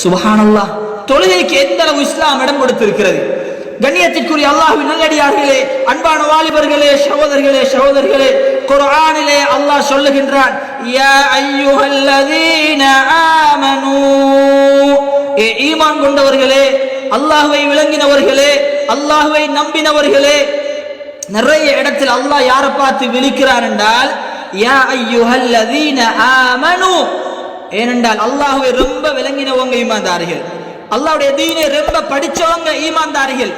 சுப்ஹானல்லாஹ். தொழுகைக்கு எந்த அளவு இஸ்லாம் இடம் கொடுத்திருக்கிறது. கண்ணியத்திற்குரிய அல்லாஹ்வின் நல்லடியார்களே, அன்பான வாலிபர்களே, சகோதரர்களே, குர்ஆனிலே அல்லாஹ் சொல்லுகின்றான், யா அய்யுஹல்லதீன ஆமனூ, ஈமான் கொண்டவர்களே, அல்லாஹ்வை விளங்கினவர்களே, அல்லாஹ்வை நம்பினவர்களே. நிறைய இடத்தில் அல்லாஹ் யாரை பார்த்து விழிக்கிறான் என்றால் யா அய்யுஹல்லதீன ஆமனூ. ஏனென்றால் அல்லாஹ்வை ரொம்ப விளங்கினவங்க ஈமான்தாரிகள், அல்லாஹ்வுடைய தீனை ரொம்ப படிச்சவங்க ஈமான்தாரிகள்.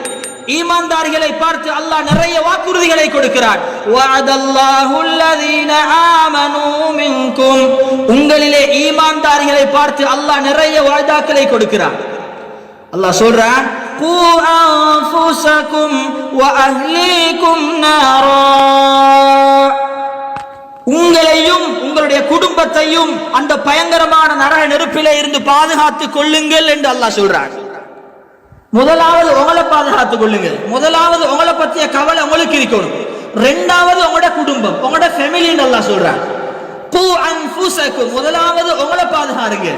ஈமான்தாரிகளை பார்த்து அல்லாஹ் நிறைய வாக்குறுதிகளை கொடுக்கிறான். வஅதல்லாஹுல்லதீன ஆமனூ மின்கும், உங்களிலே ஈமான்தாரிகளை பார்த்து அல்லாஹ் நிறைய வாய்தாக்களை கொடுக்கிறான். அல்லாஹ் சொல்றான், கூ அன்ஃபுஸகும் வ அஹ்லீகும் நாரா, உங்களையும் உங்களுடைய குடும்பத்தையும் அந்த பயங்கரமான நரக நெருப்பிலே இருந்து பாதுகாத்துக் கொள்ளுங்கள் என்று அல்லாஹ் சொல்றான். முதலாவது உங்களை பாதுகாத்துக் கொள்ளுங்கள். முதலாவது உங்களை பற்றிய கவலை உங்களுக்கு இருக்கணும். ரெண்டாவது உங்களோட குடும்பம், உங்களோட ஃபேமிலின்னு அல்லாஹ் சொல்றான். கூ அன்ஃபுஸகும், முதலாவது உங்களை பாதுகாருங்க.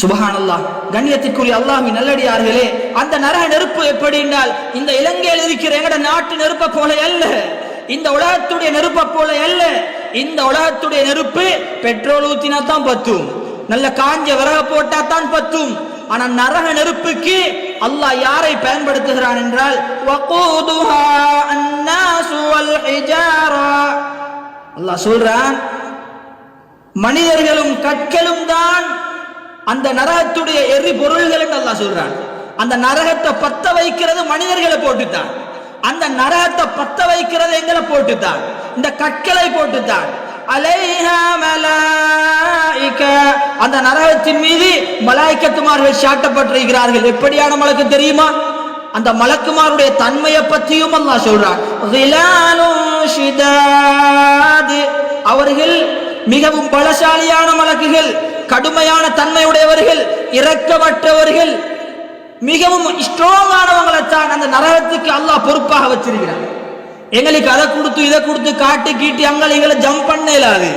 சுப்ஹானல்லாஹ். கண்ணியத்திற்குரிய அல்லாஹ்வின் நல்லடியார்களே, அந்த நரக நெருப்பு எப்படி என்றால் இந்த இலங்கையில் இருக்கிற எங்கட நாட்டு நெருப்பை போல அல்ல, இந்த உலகத்துடைய நெருப்பை போல அல்ல. இந்த உலகத்துடைய நெருப்பு பெட்ரோல் ஊத்தினா தான் பத்தும், நல்ல காஞ்ச விறக போட்டா தான் பத்தும். ஆனா நரக நெருப்புக்கு அல்லாஹ் யாரை பயன்படுத்துகிறான் என்றால் வகூதுஹா அன்னாசு வல் ஹிஜாரா, அல்லாஹ் சொல்றான் மனிதர்களும் கற்களும் தான் அந்த நரகத்துடைய எரிபொருள்கள் என்று அல்லாஹ் சொல்றான். அந்த நரகத்தை பத்த வைக்கிறது மனிதர்களை போட்டுத்தான், அந்த நரகத்தை பத்த வைக்கிறது எங்களை போட்டுத்தான், இந்த கற்களை போட்டுத்தான். அலைஹா மலாயிகா, அந்த நரகத்தின் மீது மலாயிக்கத்துமார்கள் சாட்டப்பட்டிருக்கிறார்கள். எப்படியான மலக்கு தெரியுமா? அந்த மலக்குமாருடைய தன்மையை பற்றியும் அல்லாஹ் சொல்றான். ஸிலாலுன் ஷிதாத், அவர்கள் மிகவும் பலசாலியான மலக்குகள், கடுமையான தன்மையுடையவர்கள், இரக்கமற்றவர்கள், மிகவும் ஸ்ட்ராங்கானவங்களைத்தான் அந்த நரகத்துக்கு அல்லாஹ் பொறுப்பாக வச்சிருக்கிறார். எங்களுக்கு அதை கொடுத்து இதை கொடுத்து காட்டி கீட்டி அங்களை ஜம்ப் பண்ண இயலாது.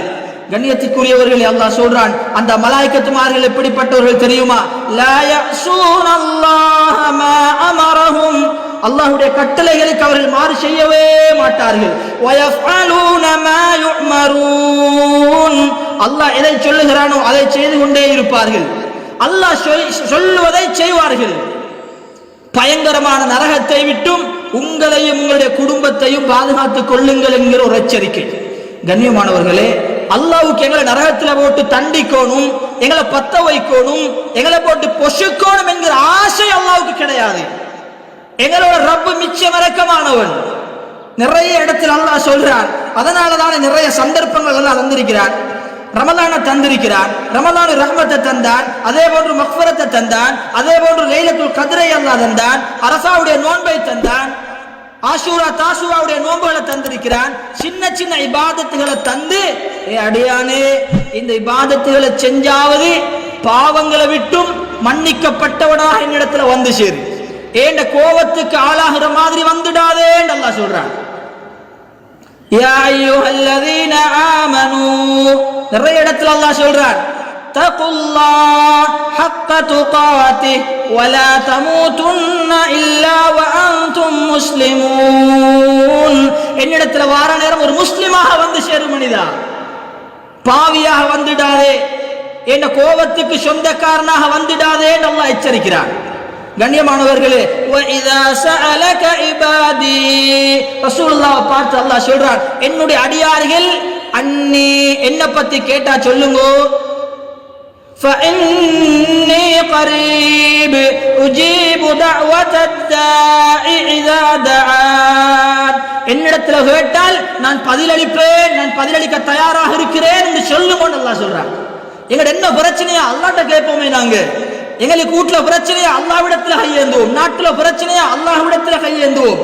கண்ணியத்துக்குரியவர்கள், அல்லாஹ் சொல்றான் அந்த மலாயிக்கத்துமார்கள் எப்படிப்பட்டவர்கள் தெரியுமா? லா யஸூனல்லாஹ மா அமரஹும், அல்லாஹ்வுடைய கட்டளைகளுக்கு அவர்கள் மாறு செய்யவே மாட்டார்கள். வயஃஅலூன மா யுஅமரூன், அல்லாஹ் எதை சொல்லுகிறானோ அதை செய்து கொண்டே இருப்பார்கள். அல்லாஹ் சொல்லுவதை செய்வார்கள். பயங்கரமான நரகத்தை விட்டும் உங்களையும் உங்களுடைய குடும்பத்தையும் பாதுகாத்துக் கொள்ளுங்கள் என்கிற ஒரு எச்சரிக்கை. கண்ணியமானவர்களே, அல்லாஹ்வுக்கு எங்களை நரகத்துல போட்டு தண்டிக்கணும், எங்களை பத்த வைக்கணும், எங்களை போட்டு பொசுக்கணும் என்கிற ஆசை அல்லாஹ்வுக்கு கிடையாது. எங்களோட ரப்பு மிச்சம் இரக்கமானவன். நிறைய இடத்தில் அல்லாஹ் சொல்றான். அதனாலதான் நிறைய சந்தர்ப்பங்கள் எல்லாம் தந்திருக்கிறான். ரமலானை தந்திருக்கிறான், ரமலானு ரஹ்மத்தை தந்தான், அதே போன்று மக்ஃபிரத்தை தந்தான், அதே போன்று லைலத்துல் கத்ரை அல்லாஹ் தந்தான், அரஃபாவுடைய நோன்பை தந்தான், ஆஷூரா தாஷூராவுடைய நோன்புகளை தந்திருக்கிறான். சின்ன சின்ன இபாதத்துகளை தந்து, அடியானே இந்த இபாதத்துகளை செஞ்சாவது பாவங்களை விட்டும் மன்னிக்கப்பட்டவனாக என்னிடத்துல வந்து சேரு, ஏண்ட கோபத்துக்கு ஆளாகிற மாதிரி வந்துடாதே என்று அல்லாஹ் சொல்றான். யா அய்யுஹல்லதீன ஆமனூ, நிறைய இடத்துல அல்லாஹ் சொல்றான், தகுல்லாஹ் ஹக்க துகாத்திஹ் வலா தமூதுன்ன இல்லா வ அன்தும் முஸ்லிமூன். என்னிடத்துல வார நேரம் ஒரு முஸ்லிமாக வந்து சேரு மனிதா, பாவியாக வந்துடாதே, என்ற கோபத்துக்கு சொந்தக்காரனாக வந்துடாதே என்று அல்லாஹ் எச்சரிக்கிறான். கண்ணியமானவர்களே, وَإِذَا سَأَلَكَ عِبَادِي, ரசூலுல்லாஹ்வை பார்த்து அல்லாஹ் சொல்றான், என்னுடைய அடியார்கள் அன்னி என்னை பத்தி கேட்டா சொல்லுங்க, فَإِنِّي قَرِيبٌ أُجِيبُ دَعْوَةَ الدَّاعِ إِذَا دَعَانِ, என்னிடத்துல கேட்டால் நான் பதிலளிப்பேன், நான் பதிலளிக்க தயாராக இருக்கிறேன் என்று சொல்லுங்கன்னு அல்லாஹ் சொல்றான். எங்கட என்ன பிரச்சனையா அல்லாஹ்ட்ட கேட்போமே, நாங்க எங்களுக்கு வீட்டுல பிரச்சனையா அல்லாஹ்விடத்துல கையேந்துவோம், நாட்டுல பிரச்சனையா அல்லாஹ்விடத்துல கையேந்துவோம்,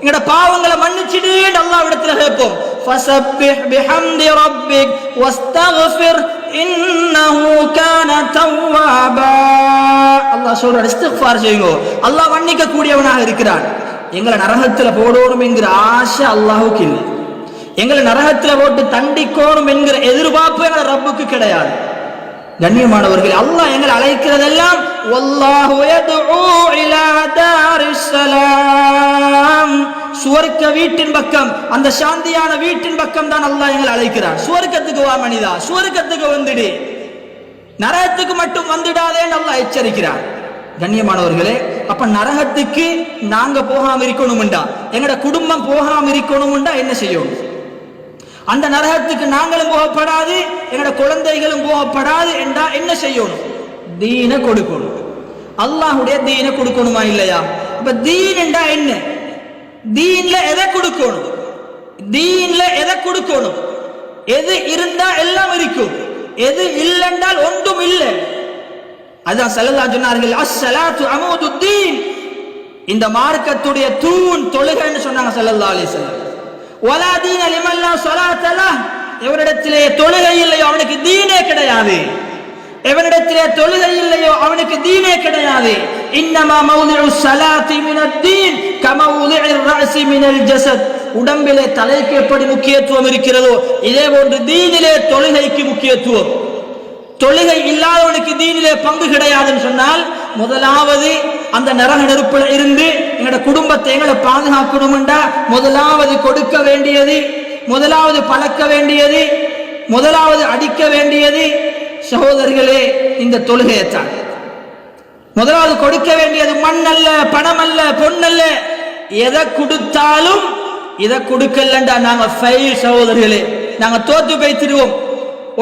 எங்கட பாவங்களை மன்னிச்சிடு அல்லாஹ்விடத்துல கேட்போம். ஃபஸப்பிஹ் பிஹம்தி ரப்பிக் வஸ்தக்ஃபிர் இன்னஹு கான தவ்வாபா. அல்லாஹ் சொல்றான், இஸ்திக்ஃபார் செய்யுங்க, அல்லாஹ் மன்னிக்க கூடியவனாக இருக்கிறான். எங்களை நரகத்துல போடணும் என்கிற ஆசை அல்லாஹ்வுக்கு இல்லை, எங்களை நரகத்துல போட்டு தண்டிக்கணும் என்கிற எதிர்பார்ப்பு எங்களை ரப்புக்கு கிடையாது. கண்ணியமானவர்களே, அல்லாஹ் எங்களை அழைக்கிறதெல்லாம் வல்லாஹு யதுஉ இலா தாரிஸ் ஸலாம், சுவர்க்க வீட்டின் பக்கம், அந்த சாந்தியான வீட்டின் பக்கம் தான் அல்லாஹ் எங்களை அழைக்கிறார். சுவர்க்கத்துக்கு வா மனிதா, சுவர்க்கத்துக்கு வந்துடு, நரகத்துக்கு மட்டும் வந்துடாதேன்னு அல்லாஹ் எச்சரிக்கிறார். கண்ணியமானவர்களே, அப்ப நரகத்துக்கு நாங்க போகாம இருக்கணும்டா, எங்கட குடும்பம் போகாம இருக்கணும்டா என்ன செய்யணும்? அந்த நரகத்துக்கு நாங்களும் போகப்படாது, எங்கட குழந்தைகளும் போகப்படாது என்றா என்ன செய்யணும்? தீன கொடுக்கணும். அல்லாஹ்வுடைய தீன கொடுக்கணுமா இல்லையா? இப்ப தீன் என்றா என்ன? தீன்ல எதை கொடுக்கணும்? தீன்ல எதை கொடுக்கணும்? எது இருந்தா எல்லாம் இருக்கும், எது இல்லைன்றால் ஒன்றும் இல்லை. அதான் ஸல்லல்லாஹு சொன்னார்கள், அஸ்ஸலாத்து அமூதுத்தீன், இந்த மார்க்கத்துடைய தூண் தொழுகைன்னு சொன்னாங்க ஸல்லல்லாஹு அலைஹி வஸல்லம். வலா தீன லிமன் லா ஸலாத லஹ், எவனிடத்திலே தொழுகை இல்லையோ அவனுக்கு தீனே கிடையாது. எவனிடத்திலே தொழுகை இல்லையோ அவனுக்கு தீனே கிடையாது. இன்னமா மௌதிஉ ஸலாத்தி மினத் தீன் கமௌதிஉர் ரஅஸி மினல் ஜஸத், உடம்பிலே தலைக்கு எப்படி முக்கியத்துவம் இருக்கிறதோ இதே போன்று தீனிலே தொழுகைக்கு முக்கியத்துவம். தொழுகை இல்லாதவனுக்கு தீனிலே பங்கு கிடையாதுன்னு சொன்னால், முதலாவது அந்த நரக நெருப்புல இருந்து எங்களோட குடும்பத்தை எங்களை பாதுகாக்கணும்டா முதலாவது கொடுக்க வேண்டியது, முதலாவது பழக்க வேண்டியது, முதலாவது அடிக்க வேண்டியது சகோதரர்களே இந்த தொழுகையைத்தான். முதலாவது கொடுக்க வேண்டியது மண் அல்ல, பணம் அல்ல, பொன்னல்ல. எதை கொடுத்தாலும் இதை கொடுக்கலண்டா நாங்க ஃபெயில் சகோதரர்களே, நாங்க தோத்து போய்த்திடுவோம்.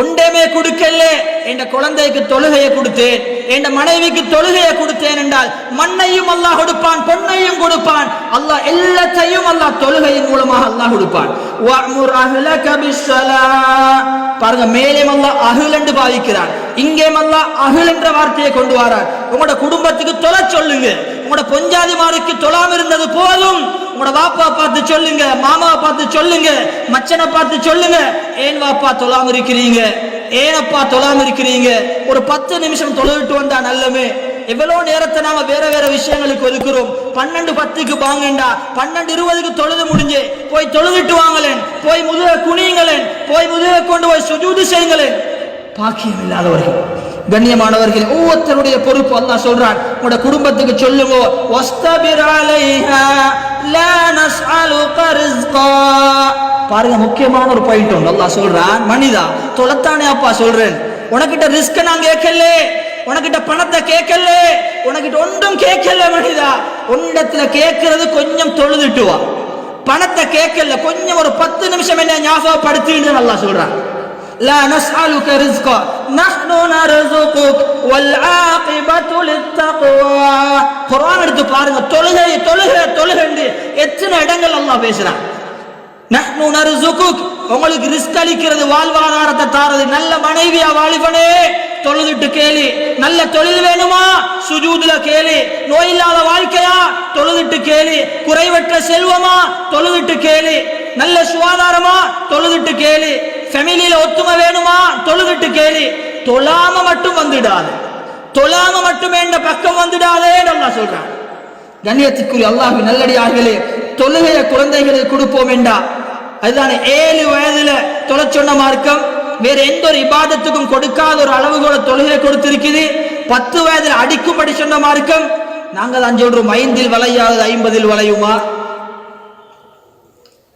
ஒன்றே கொடுக்கல, என் குழந்தைக்கு தொழுகையை கொடுத்தேன், என் மனைவிக்கு தொழுகையை கொடுத்தேன் என்றால் மண்ணையும் அல்லாஹ் கொடுப்பான், பொன்னையும் கொடுப்பான். அல்லாஹ் எல்லாத்தையும் அல்லாஹ் தொழுகையின் மூலமாக அல்லாஹ் கொடுப்பான். வஅமுர் அஹ்லக பிஸ்ஸலாஹ், பாருங்க, மேலே அல்லாஹ் அஹ்ல் என்று பாவிக்கிறான், இங்கே அல்லாஹ் அஹ்ல் என்ற வார்த்தையை கொண்டு வரான். உங்களோட குடும்பத்துக்கு தொழ சொல்லுங்க. உங்களோட பொஞ்சாதிமாருக்கு தொழாம இருந்தது போதும், உங்களோட வாப்பா பார்த்து சொல்லுங்க, மாமாவை பார்த்து சொல்லுங்க, மச்சனை பார்த்து சொல்லுங்க, ஏன் வாப்பா தொழாம இருக்கிறீங்க, ஏனப்பா தொழாம இருக்கிறீங்க, ஒரு 10 நிமிஷம் தொழுவிட்டு வந்தா நல்லமே. எவ்வளவு நேரத்தை நாம வேற வேற விஷயங்களுக்கு ஒதுக்குறோம். 12:10க்கு பாங்கண்டா 12:20க்கு தொழுது முடிஞ்சு போய் தொழுதுட்டு வாங்கலேன், போய் முதுக குனியுங்களேன், போய் முதுக கொண்டு போய் சுஜூது செய்யுங்களேன். பாக்கியம் இல்லாதவர்கள் கண்ணியமானவர்கள், ஒவ்வொருத்தருடைய பொறுப்பு அல்லாஹ் சொல்றான். உங்களோட குடும்பத்துக்கு சொல்லுங்க, வஸ்தபிர் அலைஹா லா நஸ்அலுக ரிஸ்கா. பாருங்க, முக்கியமான ஒரு பாயிண்ட் ஒன்று அல்லாஹ் சொல்றான். மனிதா, தொலைத்தானே அப்பா சொல்றேன், உனக்கிட்ட ரிஸ்க நான் கேட்கல, உனக்கிட்ட பணத்தை கேட்கல, உனக்கிட்ட ஒன்றும் கேட்கல. மனிதா, உன்னிடத்துல கேட்கறது கொஞ்சம் தொழுதுட்டு வா. பணத்தை கேட்கல, கொஞ்சம் ஒரு 10 நிமிஷம் என்ன ஞாபகப்படுத்தின்னு அல்லாஹ் சொல்றான். லா நஸ்அலுக ரிஸ்கா நஹ்னு நர்ஸுகுக் வல் ஆகிபத்து லித்தக்வா. குர்ஆன் எடுத்து பாருங்க, தொழுகை தொழுகை தொழுகை எத்தனை இடங்கள் அல்லாஹ் பேசுறான். நஹ்னு நர்ஸுகுக், உங்களுக்கு ரிஸ்க் அளிக்கிறது, வாழ்வாதாரத்தை தாரது. நல்ல மனைவியா வாலிபனே தொழுதுட்டு கேளு. நல்ல தொழில் வேணுமா, சுஜூதுல கேளு. நோய் இல்லாத வாழ்க்கையா, தொழுதுட்டு கேளு. குறைவற்ற செல்வமா, தொழுதுட்டு கேளு. நல்ல சுகாதாரமா, தொழுதுட்டு கேளு. ஃபேமிலியில ஒத்துமை வேணுமா, தொழுதுட்டு கேளு. தொழாம மட்டும் வந்துடாது, தொழாம மட்டுமே இந்த பக்கம் வந்துடாதே அல்லாஹ் சொல்றான். கண்ணியத்துக்குரிய அல்லாஹ்வின் நல்லடியார்களே, தொழுகைய குழந்தைகளுக்கு கொடுப்போம் என்றா, அதுதானே 7 வயதுல தொழ சொன்ன மார்க்கம். வேற எந்த ஒரு இபாதத்துக்கும் கொடுக்காத ஒரு அளவுகோல தொழுகை கொடுத்திருக்குது. 10 வயதுல அடிக்கும்படி சொன்ன மார்க்கம். நாங்கள் தான் சொல்றோம், 5 வளையாதது 50 வளையுமா?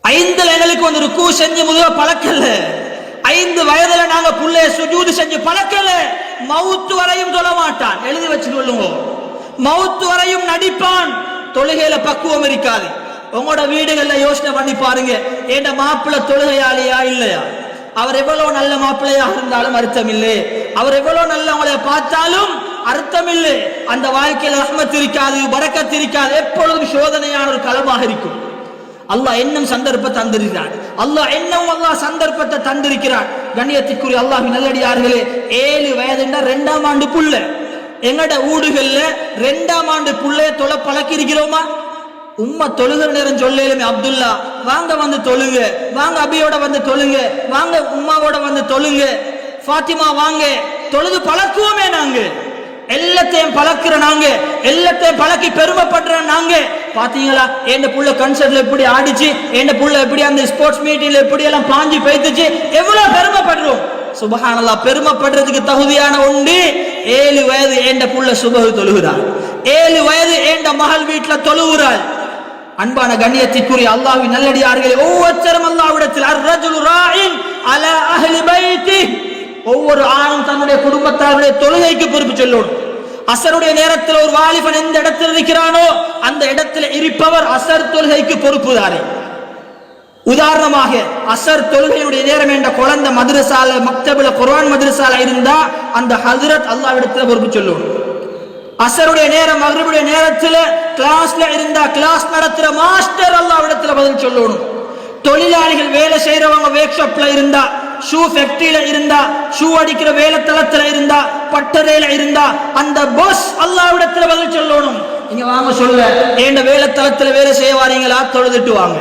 5 எங்களுக்கு வந்து ருக்கு செஞ்சு முதுக பழக்கல. 5 வயதுல நாங்க புள்ளைய சுஜூது செஞ்சு பழக்கல. மவுத்து வரையும் தொழ மாட்டான், எழுதி வச்சு கொள்ளுங்க. மவுத்து வரையும் நடிப்பான், தொழுகையில பக்குவம் இருக்காது. உங்களோட வீடுகள்ல யோசனை பண்ணி பாருங்க, ஏண்ட மாப்பிள்ள தொழுகையாளியா இல்லையா? அவர் எவ்வளவு நல்ல மாப்பிள்ளையா இருந்தாலும் அர்த்தம் இல்லை, அவர் எவ்வளவு நல்லவங்களை பார்த்தாலும் அர்த்தம் இல்லை. அந்த வாழ்க்கையில ரஹ்மத் இருக்காது, பரக்கத் இருக்காது, எப்பொழுதும் சோதனையான ஒரு களமாக இருக்கும். அல்லாஹ் இன்னும் சந்தர்ப்பத்தை தந்திருக்கிறான். அல்லாஹ் சந்தர்ப்பத்தை தந்திருக்கிறான். கண்ணியத்துக்குரிய அல்லாஹ்வின் நல்லடியார்களே, 7 வயதுன்னா 2ஆம் ஆண்டு புள்ள. எங்கட ஊடுகள்ல 2ஆம் ஆண்டு புள்ளைய தொலை பழக்கி இருக்கிறோமா? உம்மா தொழுகிற நேரம் சொல்லுமே, அப்துல்லா வாங்க வந்து தொழுங்க, வாங்க அபியோட வந்து தொழுங்க, வாங்க உம்மாவோட வந்து தொழுங்க, ஃபாத்திமா வாங்க, தொழுது பழக்குவோமே. நாங்க எல்லாத்தையும் பழக்கிற, நாங்க எல்லாத்தையும் பழக்கி பெருமைப்படுற. நாங்க பாத்தீங்களா, என் புள்ள கன்சர்ட்ல எப்படி ஆடிச்சு, என் புள்ள எப்படி அந்த ஸ்போர்ட்ஸ் மீட்டிங்ல எப்படி எல்லாம் பாஞ்சு பேத்துச்சு, எவ்வளவு பெருமைப்படுறோம். சுபஹானல்லாஹ், பெருமைப்படுறதுக்கு தகுதியான உண்டு. 7 வயது ஏண்ட புள்ள சுபஹ் தொழுகிறார், 7 வயது ஏண்ட மகள் வீட்டுல தொழுகிறாள். அன்பான கண்ணியத்திற்குரிய அல்லாஹ்வின் நல்லடியார்களே, ஒவ்வொருத்தரும் அல்லாஹ்விடத்தில் அர்-ரஜுலு ராஇன் அலா அஹ்லி பைத்தி, ஒவ்வொரு ஆணும் தன்னுடைய குடும்பத்தாருடைய தொழுகைக்கு பொறுப்பு சொல்லணும். அசருடைய நேரத்தில் ஒரு வாலிபன் எந்த இடத்தில் இருக்கிறானோ அந்த இடத்தில் இருப்பவர் அசர் தொழுகைக்கு பொறுப்புதாரே. உதாரணமாக அசர் தொழுகையுடைய நேரம் என்ற குழந்தை மദ്രസാல மக்தபில குர்ஆன் மദ്രസാல இருந்தா அந்த ஹஜ்ரத் அல்லாஹ்விடத்தில் பொறுப்பு சொல்லணும். அசருடைய நேரம் மக்ரிபுடைய நேரத்தில் கிளாஸ்ல இருந்தா கிளாஸ் நடத்துற மாஸ்டர் அல்லாஹ்விடத்தில் பதில் சொல்லணும். தொழிலாளிகள் வேலை செய்யறவங்க ஒர்க் ஷாப்ல இருந்தா, ஷூ ஃபேக்டரியில இருந்தா, ஷூ அடிக்கிற வேலை தளத்துல இருந்தா, பட்டறையில இருந்தா அந்த பாஸ் அல்லாஹ்விடத்துல பதில் சொல்லணும். நீங்க வாங்க சொல்ல ஏண்ட வேலை தளத்துல வேலை செய்ய வாரீங்களா, தொழுதுட்டு வாங்க.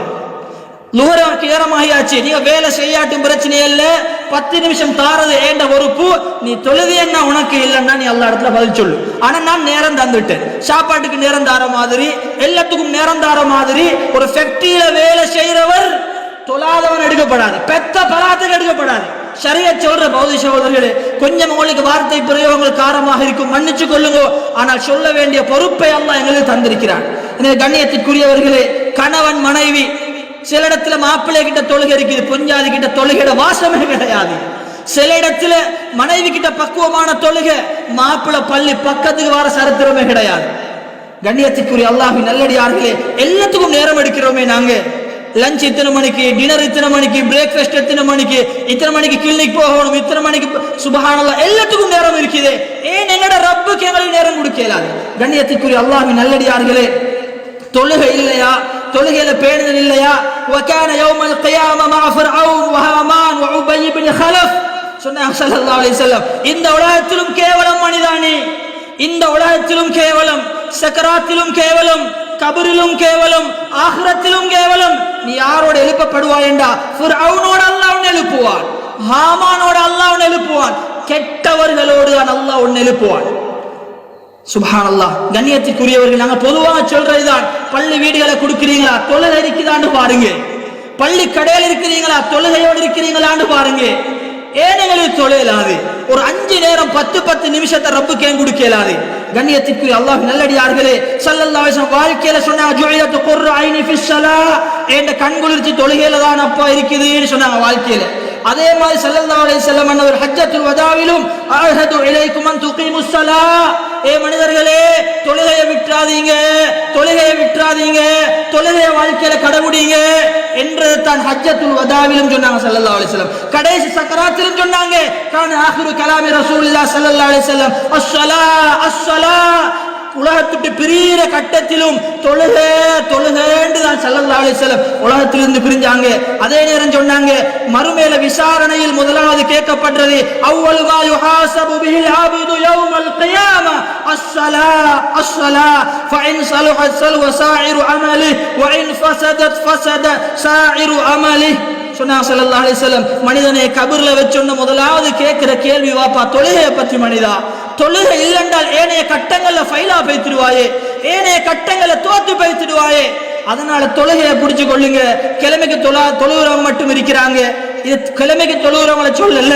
லுஹருக்கு நேரமாகியாச்சு, நீங்க வேலை செய்யாட்டும் பிரச்சனை இல்ல, 10 நிமிஷம் தாரது ஏண்ட பொறுப்பு. நீ தொழுதியன்னா உனக்கு இல்லைன்னா நீ எல்லா இடத்துல பதில் சொல்லு. ஆனா நான் நேரம் தந்துட்டேன், சாப்பாட்டுக்கு நேரம் தார மாதிரி, எல்லாத்துக்கும் நேரம் தார மாதிரி. ஒரு ஃபேக்டரியில வேலை செய்யறவர் தொழாதவன் எடுக்கப்படாது, பெத்த பலாத்துக்கு எடுக்கப்படாது. ஷரியத் சொல்ற பௌதி சகோதரர்களே, கொஞ்சம் உங்களுக்கு வார்த்தை பிரயோகங்கள் காரமாக இருக்கும், மன்னிச்சு கொள்ளுங்க. ஆனால் சொல்ல வேண்டிய பொறுப்பை அல்லாஹ் எங்களுக்கு தந்திருக்கிறான். எனவே கண்ணியத்திற்குரியவர்களே, கணவன் மனைவி, சில இடத்துல மாப்பிள்ளை கிட்ட தொழுகை இருக்குது, பொஞ்சாதி கிட்ட தொழுகையோட வாசமே கிடையாது. சில இடத்துல மனைவி கிட்ட பக்குவமான தொழுகை, மாப்பிள்ளை பள்ளி பக்கத்துக்கு வர சரித்திரமே கிடையாது. கண்ணியத்திற்குரிய அல்லாஹ்வின் நல்லடியார்களே, எல்லாத்துக்கும் நேரம் எடுக்கிறோமே நாங்க. லஞ்ச் இத்தனை மணிக்கு, டின்னர் இத்தனை மணிக்கு, பிரேக்ஃபாஸ்ட் இத்தனை மணிக்கு, இத்தனை மணிக்கு கிளினிக் போகணும், இத்தனை மணிக்கு சுப்ஹானல்லாஹ், எல்லாத்துக்கும் நேரம் இருக்குது. ஏன் என்னோட ரப்புக்கு எங்களுக்கு நேரம் கொடுக்கலாது? கண்ணியத்திற்குரிய அல்லாஹ்வின் நல்லடியார்களே, தொழுகை இல்லையா, தொழுகையில பேணுதல் இல்லையா? வகான யௌமல் கியாம மஅ ஃபிர்அவுன் வ ஹாமான் வ உபய் இப்னு ஹலஃப் சொன்னாங்க ஸல்லல்லாஹு அலைஹி வஸல்லம். இந்த உலகத்திலும் கேவலம் மனிதானே, இந்த உலகத்திலும் கேவலம், சக்கராத்திலும் கேவலம், கபரிலும் கேவலம், ஆகிரத்திலும் கேவலம். நீ யாரோட எழுப்பப்படுவாய் என்றா, ஃபிர்அவுனோட அல்லாஹ் உன்னை எழுப்புவான், ஹாமானோட அல்லாஹ் உன்னை எழுப்புவான், கெட்டவர்களோடு அல்லாஹ் உன்னை எழுப்புவான். சுப்ஹானல்லாஹ். கண்ணியத்திற்குரியவர்கள், நாங்க பொதுவாக சொல்றதுதான், பள்ளி வீடுகளை கொடுக்கிறீங்களா, தொழுகை இருக்குதான்னு பாருங்க. பள்ளி கடையில் இருக்கிறீங்களா, தொழுகையோடு இருக்கிறீங்களான்னு பாருங்க. ஏன் எங்களுக்கு தொழிலாது? ஒரு 5 நேரம் 10 நிமிஷத்தை ரப்புக்கு ஏன் கொடுக்கலாது? கண்ணியத்திற்குரிய அல்லாஹ்வின் நல்லடியார்களே, ஸல்லல்லாஹு அலைஹி வஸல்லம் வாழ்க்கையில சொன்னாங்க, ஜுஇலத்து குர்ரு ஐனி ஃபிஸ் ஸலா, என்ற கண்குளிர்ச்சி தொழுகையில தான் அப்பா இருக்குதுன்னு சொன்னாங்க வாழ்க்கையில. அதே மாதிரி ஸல்லல்லாஹு அலைஹி வஸல்லம் அன்னவர் ஹஜ்ஜத்துல் வதாவிலும் அஹது இலைக்கும் அன் துகீமுஸ் ஸலா, ஏ மனிதர்களே தொழுகையை விட்டுறாதீங்க, தொழுகையை விட்டுறாதீங்க, தொழுகையை வாழ்க்கையில கடைபிடிங்க என்று தான் ஹஜ்ஜத்துல் வதாவிலும் சொன்னாங்க ஸல்லல்லாஹு அலைஹி வஸல்லம். கடைசி சக்கராத்திலும் சொன்னாங்க, கான ஆகிரு கலாமி ரசூலுல்லாஹ் ஸல்லல்லாஹு அலைஹி வஸல்லம் அஸ்ஸலா அஸ்ஸலா. உலகத்துக்கு பிரிகிற கட்டத்திலும் தொழுகை தொழுகைன்னு தான் ஸல்லல்லாஹு அலைஹி வஸல்லம் உலகத்திலிருந்து பிரிஞ்சாங்க. அதே நேரம் சொன்னாங்க, மறுமையில விசாரணையில் முதலாவது கேட்கப்படுறது, அவ்வளு மா யுஹாஸபு பிஹில் ஆபிது யௌமல் கியாமா அஸ்ஸலா அஸ்ஸலா ஃபஇன் ஸலஹத் ஸலஹ ஸாயிரு அமலி வ இன் ஃபஸதத் ஃபஸத ஸாயிரு அமலி சொன்னாங்க ஸல்லல்லாஹு அலைஹி வஸல்லம். மனிதனை கபர்ல வச்சொன்ன முதலாவது கேட்கிற கேள்வி, வாப்பா தொழுகையை பற்றி மனிதா, தொழுகை இல்லைன்றால் ஏனைய கட்டங்கள்ல ஃபைலா பேத்திடுவாயே, ஏனைய கட்டங்கள்ல தோத்து பேத்திடுவாயே. அதனால தொழுகையை பிடிச்சு கொள்ளுங்க. கிழமைக்கு தொழுகிறவங்க மட்டும் இருக்கிறாங்க, இது கிழமைக்கு தொழுகிறவங்களை சொல்லல,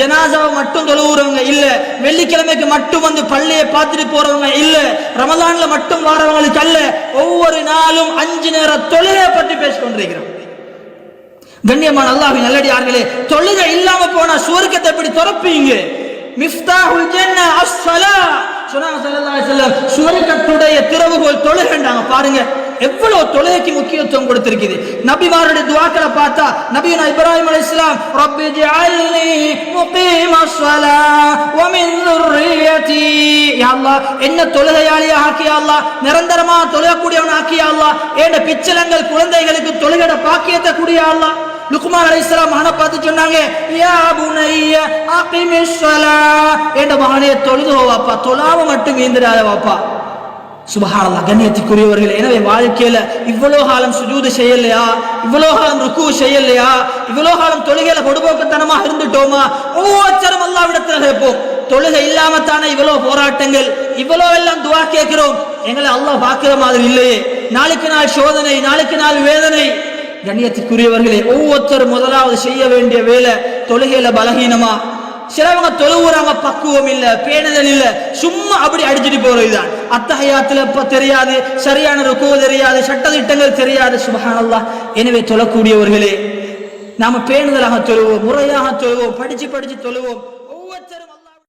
ஜனாசாவை மட்டும் தொழுகிறவங்க இல்ல, வெள்ளிக்கிழமைக்கு மட்டும் வந்து பள்ளியை பார்த்துட்டு போறவங்க இல்ல, ரமலான்ல மட்டும் வாரவங்களுக்கு அல்ல, ஒவ்வொரு நாளும் 5 நேர தொழுகையை பற்றி பேசிக்கொண்டிருக்கிறோம். கண்ணியமான அல்லாஹ்வின் நல்லடியார்களே, தொழுகை இல்லாம போனா சுவர்க்கத்தை எப்படி திறப்பீங்க? மிஃப்தாஹுல் ஜன்னah அஸ்ஸலா சொன்னாங்க ஸல்லல்லாஹு அலைஹி வஸல்லம். சுவர்க்கத்துடைய திறவுகோல் தொழுகைன்றாங்க. பாருங்க எவ்வளவு தொழுகைக்கு முக்கியத்துவம் கொடுத்திருக்குது. நபிமாருடைய துஆக்களை பார்த்தா, நபியுனா இப்ராஹிம் அலைஹிஸ்ஸலாம், ரப்பி ஜஅல்னி முகீமஸ் ஸலா வ மின் ذُرِّيَّتِي, யா அல்லாஹ் என்ன தொழுகையாளியா ஆக்கி, யா அல்லாஹ் நிரந்தரமா தொழக்கூடியவன் ஆக்கி, யா அல்லாஹ் என்ற பிச்சலங்கள் குழந்தைகளுக்கு தொழுகைட பாக்கியத்தை கூடிய அல்லாஹ். லுக்மான் அலைஹிஸ்ஸலாம் மகனை பார்த்து சொன்னாங்க, யா புனைய அகிமிஸ் ஸலா, என்ற மகனே தொழுது வாப்பா, தொழாம மட்டும் ஈந்திராத வாப்பா. சுப்ஹானல்லாஹ். கண்ணியத்துக்குரியவர்களே, எனவே வாழ்க்கையில இவ்வளவு காலம் சுஜூது செய்யலையா, இவ்வளவு காலம் ருக்கு செய்யலையா, இவ்வளவு காலம் தொழுகையில பொடுபோக்குத்தனமாக இருந்துட்டோமா? ஒவ்வொருத்தரும் அல்லாஹ்விடத்தில் கேட்போம். தொழுகை இல்லாம தானே இவ்வளவு போராட்டங்கள், இவ்வளவு எல்லாம் துஆ கேட்கிறோம். எங்களை அல்லாஹ் பார்க்கிற மாதிரி இல்லையே, நாளுக்கு நாள் சோதனை, நாளுக்கு நாள் வேதனை. கண்ணியத்துக்குரியவர்களே, ஒவ்வொருத்தரும் முதலாவது செய்ய வேண்டிய வேலை, தொழுகையில பலகீனமா, சிலவங்க தொழுவுறாங்க, பக்குவம் இல்ல, பேணுதல் இல்ல, சும்மா அப்படி அடிச்சுட்டு போறதுதான். அத்தஹியாத்துல தெரியாது, சரியான ருக்கு தெரியாது, சட்டதிட்டங்கள் தெரியாது. சுப்ஹானல்லாஹ். எனவே தொழக்கூடியவர்களே, நாம பேணுதலாக தொழுவோம், முறையாக தொழுவோம், படிச்சு படிச்சு தொழுவோம்.